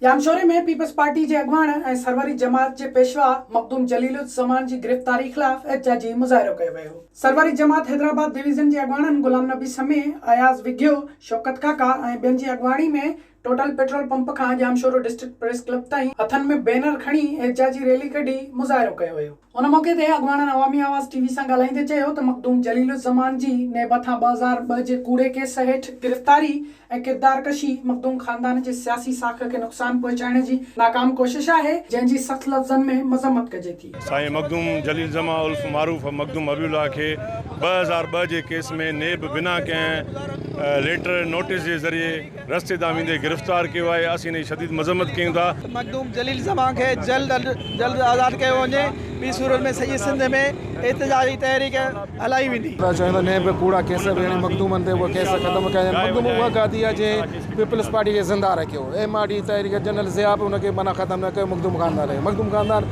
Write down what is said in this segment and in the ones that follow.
जामशोरे में peoples party के अगवान ऐं सरवरी जमात के पेशवा मखदूम जलीलुज़्ज़मान की गिरफ्तारी खिलाफ एहतजाजी मुज़ाहिरो कयो वियो। सरवरी जमात हैदराबाद डिवीज़न के अगवाननि गुलाम नबी समे, अयाज़ विग्यो, शौकत काका ऐं ॿियनि जी अगवाणी में टोटल पेट्रोल पंप खां जामशोरो डिस्ट्रिक्ट प्रेस क्लब ताईं हथनि में बैनर खणी एहतजाजी रैली कढी मुज़ाहिरो कयो वियो। उन मौके ते अगवाननि अवामी आवाज़ टीवी सां ॻाल्हाईंदे चयो त मखदूम जलीलुज़्ज़मान जी ने मथां 2002 जे कूड़े केस हेठि गिरफ़्तारी ऐं किरदार कशी मखदूम ख़ानदान जे सियासी साख खे नुक़सान पहुचाइण जी नाकाम कोशिश आहे, जंहिंजी सख़्त लफ़्ज़नि में मज़म्मत कजे थी। साईं मखदूम जलीलुज़्ज़मान उर्फ़ मारूफ़ मखदूम अबीउल्लाह खे 2002 जे केस में नेब बिना कंहिं लेटर नोटिस के ज़रिए रस्ते तां वेंदे गिरफ़्तार किया है। असीं इन शदीद मज़म्मत कयूं था। मखदूम जलीलुज़्ज़मान के जल्द आज़ाद किया वञे। ॿी सूरत में सॼे सिंध में एहतजाजी तहरीक हलाई वेंदी। चवंदा नेब कूड़ा केस मखदूमनि ते उहे केस ख़त्म कया। मखदूम उहा गादी आहे जंहिं पीपल्स पार्टी खे ज़िंदा रखियो। MRD तहरीक जनरल ज़िया उनखे माना ख़त्म न कयो। मखदूम ख़ानदान मखदूम ख़ानदान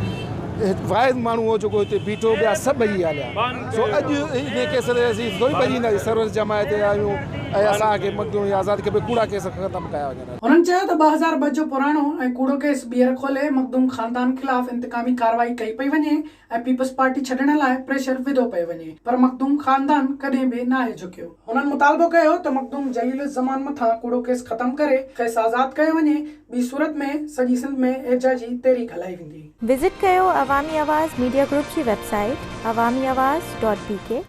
वाहिद माण्हू हो जेको हिते बीठो, ॿिया सभु भॼी हलिया। सो अॼु इन केस ते असीं थोरी भॼींदासीं। सर्विस जमायत ते आहियूं ऐं असांखे मखदूम आज़ाद खे कूड़ा केस ख़त्म कया वञनि। उन्हनि चयो त 2002 जो पुराणो ऐं कूड़ो केस ॿीहर खोले मखदूम ख़ानदान खिलाफ़ इंतकामी कार्रवाई कई पई वञे ऐं पीपल्स पार्टी छॾण लाइ प्रेशर विधो पियो वञे, पर मखदूम ख़ानदान कॾहिं बि नाहे झुकियो। उन्हनि मुतालबो कयो त मखदूम जलीलुज़्ज़मान मथां कूड़ो केस ख़त्म करे खेसि आज़ाद कयो वञे। ॿी सूरत में सॼी सिंध में एहतजाजी तहरीक हलाई वेंदी। विज़िट कयो अवामी आवाज़ मीडिया ग्रुप की वेबसाइट awamiawaz.pk।